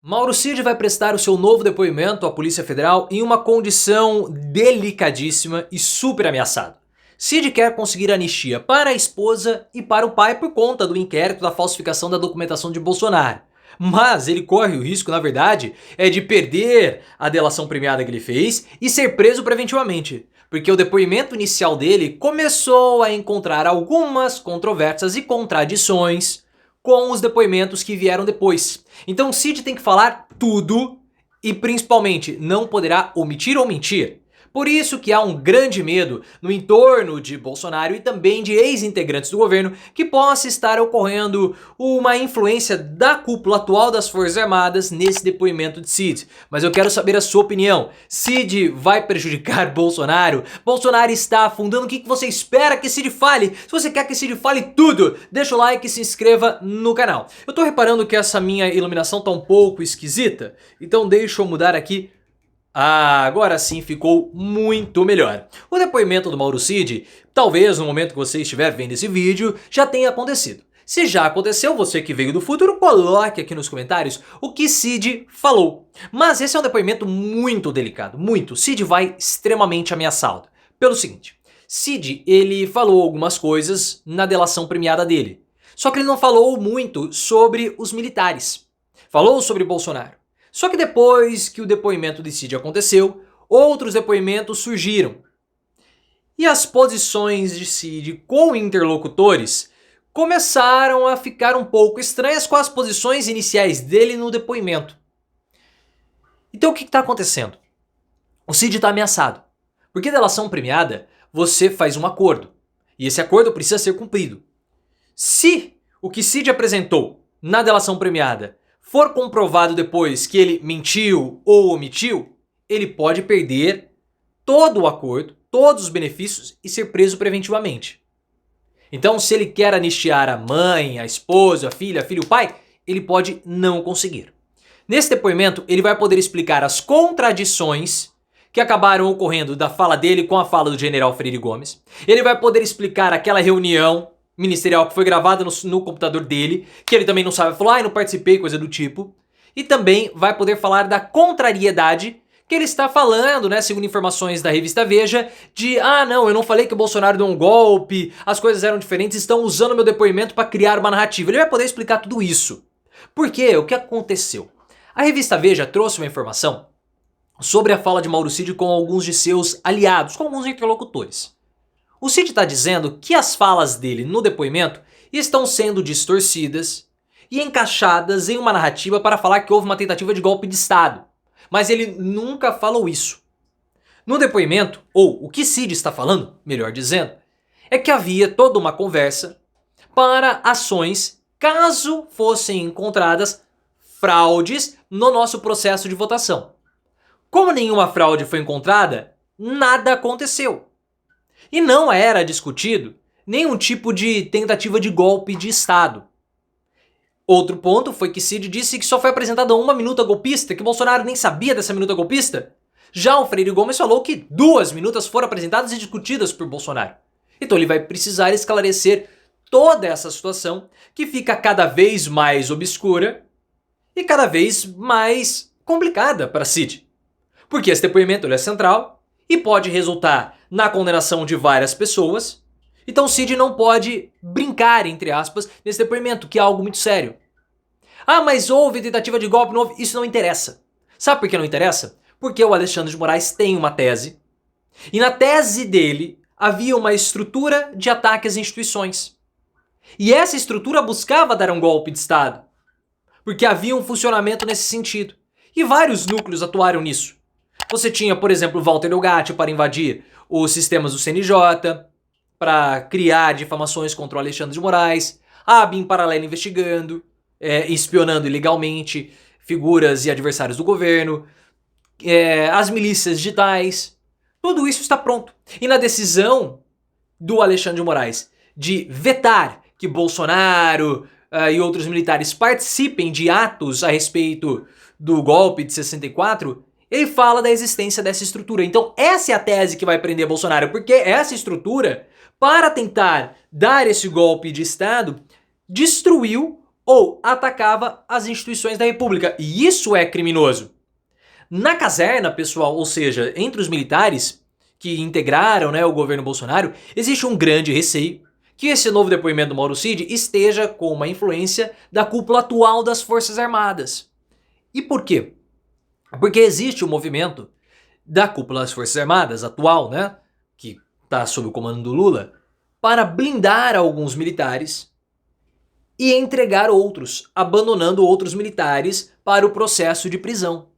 Mauro Cid vai prestar o seu novo depoimento à Polícia Federal em uma condição delicadíssima e super ameaçado. Cid quer conseguir anistia para a esposa e para o pai por conta do inquérito da falsificação da documentação de Bolsonaro. Mas ele corre o risco, na verdade, de perder a delação premiada que ele fez e ser preso preventivamente. Porque o depoimento inicial dele começou a encontrar algumas controvérsias e contradições com os depoimentos que vieram depois. Então Cid tem que falar tudo e principalmente não poderá omitir ou mentir. Por isso que há um grande medo no entorno de Bolsonaro e também de ex-integrantes do governo que possa estar ocorrendo uma influência da cúpula atual das Forças Armadas nesse depoimento de Cid. Mas eu quero saber a sua opinião. Cid vai prejudicar Bolsonaro? Bolsonaro está afundando? O que você espera que Cid fale? Se você quer que Cid fale tudo, deixa o like e se inscreva no canal. Eu tô reparando que essa minha iluminação tá um pouco esquisita, então deixa eu mudar aqui. Agora sim ficou muito melhor. O depoimento do Mauro Cid, talvez no momento que você estiver vendo esse vídeo, já tenha acontecido. Se já aconteceu, você que veio do futuro, coloque aqui nos comentários o que Cid falou. Mas esse é um depoimento muito delicado, muito. Cid vai extremamente ameaçado. Pelo seguinte, Cid, ele falou algumas coisas na delação premiada dele. Só que ele não falou muito sobre os militares. Falou sobre Bolsonaro. Só que depois que o depoimento de Cid aconteceu, outros depoimentos surgiram. E as posições de Cid com interlocutores começaram a ficar um pouco estranhas com as posições iniciais dele no depoimento. Então o que está acontecendo? O Cid está ameaçado. Porque delação premiada, você faz um acordo. E esse acordo precisa ser cumprido. Se o que Cid apresentou na delação premiada for comprovado depois que ele mentiu ou omitiu, ele pode perder todo o acordo, todos os benefícios e ser preso preventivamente. Então, se ele quer anistiar a mãe, a esposa, a filha e o pai, ele pode não conseguir. Nesse depoimento, ele vai poder explicar as contradições que acabaram ocorrendo da fala dele com a fala do general Freire Gomes. Ele vai poder explicar aquela reunião ministerial que foi gravada no computador dele, que ele também não sabe falar, não participei, coisa do tipo. E também vai poder falar da contrariedade que ele está falando, né, segundo informações da revista Veja, de não, eu não falei que o Bolsonaro deu um golpe, as coisas eram diferentes, estão usando meu depoimento para criar uma narrativa. Ele vai poder explicar tudo isso. Por quê? O que aconteceu? A revista Veja trouxe uma informação sobre a fala de Mauro Cid com alguns de seus aliados, com alguns interlocutores. O Cid está dizendo que as falas dele no depoimento estão sendo distorcidas e encaixadas em uma narrativa para falar que houve uma tentativa de golpe de Estado. Mas ele nunca falou isso. No depoimento, ou o que Cid está falando, melhor dizendo, é que havia toda uma conversa para ações caso fossem encontradas fraudes no nosso processo de votação. Como nenhuma fraude foi encontrada, nada aconteceu. E não era discutido nenhum tipo de tentativa de golpe de Estado. Outro ponto foi que Cid disse que só foi apresentada uma minuta golpista, que Bolsonaro nem sabia dessa minuta golpista. Já o Freire Gomes falou que 2 minutas foram apresentadas e discutidas por Bolsonaro. Então ele vai precisar esclarecer toda essa situação que fica cada vez mais obscura e cada vez mais complicada para Cid. Porque esse depoimento é central e pode resultar na condenação de várias pessoas. Então Cid não pode brincar, entre aspas, nesse depoimento, que é algo muito sério. Mas houve tentativa de golpe, não houve. Isso não interessa. Sabe por que não interessa? Porque o Alexandre de Moraes tem uma tese. E na tese dele havia uma estrutura de ataque às instituições. E essa estrutura buscava dar um golpe de Estado. Porque havia um funcionamento nesse sentido. E vários núcleos atuaram nisso. Você tinha, por exemplo, Walter Delgatti para invadir os sistemas do CNJ, para criar difamações contra o Alexandre de Moraes, a ABIN paralela investigando, espionando ilegalmente figuras e adversários do governo, as milícias digitais, tudo isso está pronto. E na decisão do Alexandre de Moraes de vetar que Bolsonaro e outros militares participem de atos a respeito do golpe de 64, ele fala da existência dessa estrutura. Então essa é a tese que vai prender Bolsonaro, porque essa estrutura, para tentar dar esse golpe de Estado, destruiu ou atacava as instituições da República. E isso é criminoso. Na caserna, pessoal, ou seja, entre os militares que integraram, né, o governo Bolsonaro, existe um grande receio que esse novo depoimento do Mauro Cid esteja com uma influência da cúpula atual das Forças Armadas. E por quê? Porque existe um movimento da cúpula das Forças Armadas atual, né, que está sob o comando do Lula, para blindar alguns militares e entregar outros, abandonando outros militares para o processo de prisão.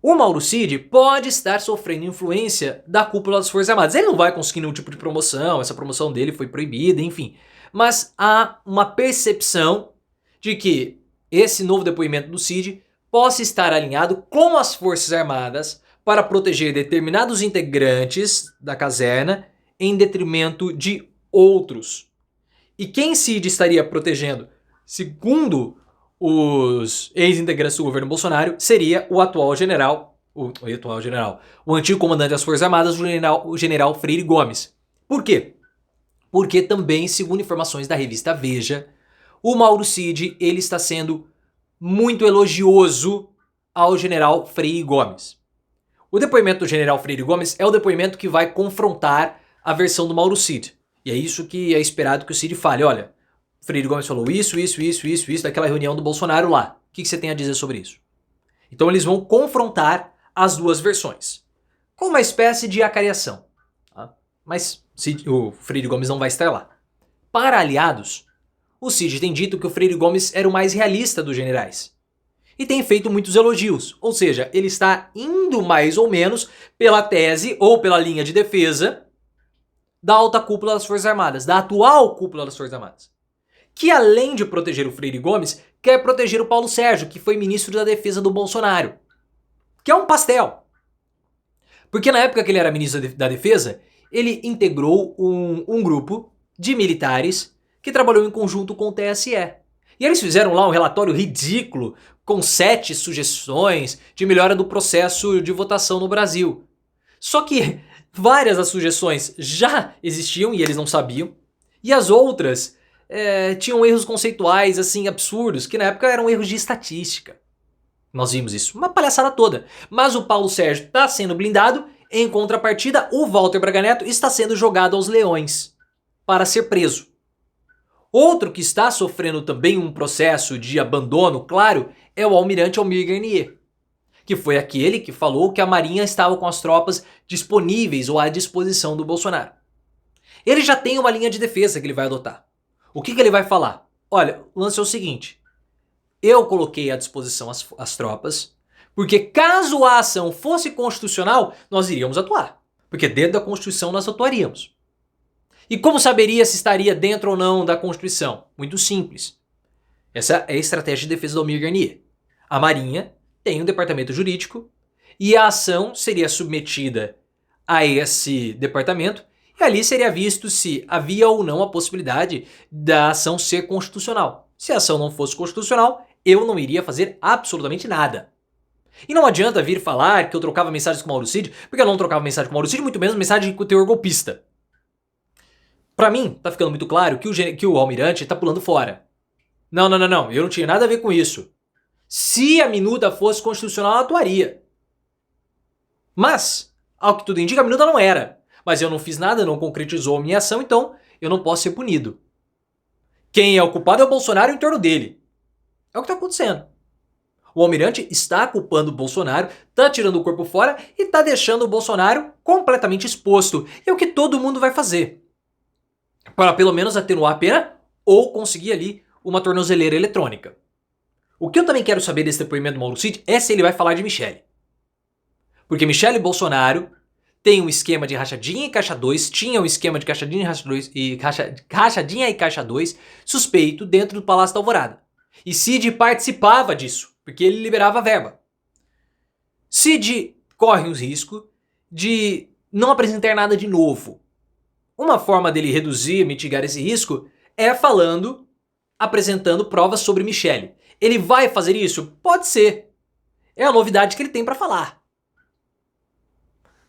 O Mauro Cid pode estar sofrendo influência da cúpula das Forças Armadas. Ele não vai conseguir nenhum tipo de promoção, essa promoção dele foi proibida, enfim. Mas há uma percepção de que esse novo depoimento do Cid possa estar alinhado com as Forças Armadas para proteger determinados integrantes da caserna em detrimento de outros. E quem Cid estaria protegendo, segundo os ex-integrantes do governo Bolsonaro, seria o antigo comandante das Forças Armadas, o general Freire Gomes. Por quê? Porque também, segundo informações da revista Veja, o Mauro Cid ele está sendo muito elogioso ao general Freire Gomes. O depoimento do general Freire Gomes é o depoimento que vai confrontar a versão do Mauro Cid. E é isso que é esperado que o Cid fale. Olha, Freire Gomes falou isso daquela reunião do Bolsonaro lá. O que você tem a dizer sobre isso? Então eles vão confrontar as duas versões, com uma espécie de acariação. Tá? Mas o Freire Gomes não vai estar lá. Para aliados, o Cid tem dito que o Freire Gomes era o mais realista dos generais. E tem feito muitos elogios, ou seja, ele está indo mais ou menos pela tese ou pela linha de defesa da alta cúpula das Forças Armadas, da atual cúpula das Forças Armadas. Que além de proteger o Freire Gomes, quer proteger o Paulo Sérgio, que foi ministro da Defesa do Bolsonaro. Que é um pastel. Porque na época que ele era ministro da Defesa, ele integrou um grupo de militares que trabalhou em conjunto com o TSE. E eles fizeram lá um relatório ridículo, com 7 sugestões de melhora do processo de votação no Brasil. Só que várias das sugestões já existiam e eles não sabiam. E as outras tinham erros conceituais assim absurdos, que na época eram erros de estatística. Nós vimos isso, uma palhaçada toda. Mas o Paulo Sérgio está sendo blindado, em contrapartida o Walter Braga Neto está sendo jogado aos leões para ser preso. Outro que está sofrendo também um processo de abandono, claro, é o almirante Almir Garnier, que foi aquele que falou que a Marinha estava com as tropas disponíveis ou à disposição do Bolsonaro. Ele já tem uma linha de defesa que ele vai adotar. O que ele vai falar? Olha, o lance é o seguinte, eu coloquei à disposição as tropas, porque caso a ação fosse constitucional, nós iríamos atuar. Porque dentro da Constituição nós atuaríamos. E como saberia se estaria dentro ou não da Constituição? Muito simples. Essa é a estratégia de defesa do Almir Garnier. A Marinha tem um departamento jurídico e a ação seria submetida a esse departamento e ali seria visto se havia ou não a possibilidade da ação ser constitucional. Se a ação não fosse constitucional, eu não iria fazer absolutamente nada. E não adianta vir falar que eu trocava mensagens com o Mauro Cid, porque eu não trocava mensagem com o Mauro Cid, muito menos mensagem com o teor golpista. Pra mim, tá ficando muito claro que o almirante tá pulando fora. Não, eu não tinha nada a ver com isso. Se a minuta fosse constitucional, ela atuaria. Mas, ao que tudo indica, a minuta não era. Mas eu não fiz nada, não concretizou a minha ação, então eu não posso ser punido. Quem é o culpado é o Bolsonaro e o entorno dele. É o que tá acontecendo. O almirante está culpando o Bolsonaro, tá tirando o corpo fora e tá deixando o Bolsonaro completamente exposto. É o que todo mundo vai fazer. Para pelo menos atenuar a pena ou conseguir ali uma tornozeleira eletrônica. O que eu também quero saber desse depoimento do Mauro Cid é se ele vai falar de Michele. Porque Michele Bolsonaro tem um esquema de rachadinha e caixa 2, tinha um esquema de rachadinha e caixa 2 suspeito dentro do Palácio da Alvorada. E Cid participava disso, porque ele liberava verba. Cid corre o risco de não apresentar nada de novo. Uma forma dele reduzir, mitigar esse risco é apresentando provas sobre Michele. Ele vai fazer isso? Pode ser. É a novidade que ele tem para falar.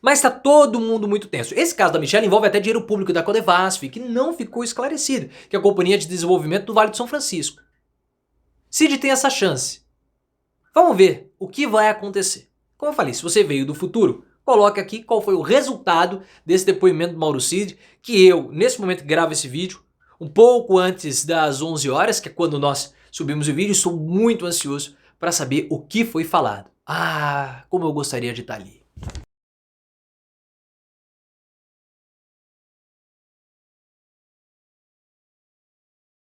Mas tá todo mundo muito tenso. Esse caso da Michelle envolve até dinheiro público da Codevasf, que não ficou esclarecido, que é a Companhia de Desenvolvimento do Vale do São Francisco. Cid tem essa chance. Vamos ver o que vai acontecer. Como eu falei, se você veio do futuro, coloque aqui qual foi o resultado desse depoimento do Mauro Cid, que eu, nesse momento que gravo esse vídeo, um pouco antes das 11 horas, que é quando nós subimos o vídeo, estou muito ansioso para saber o que foi falado. Ah, como eu gostaria de estar ali.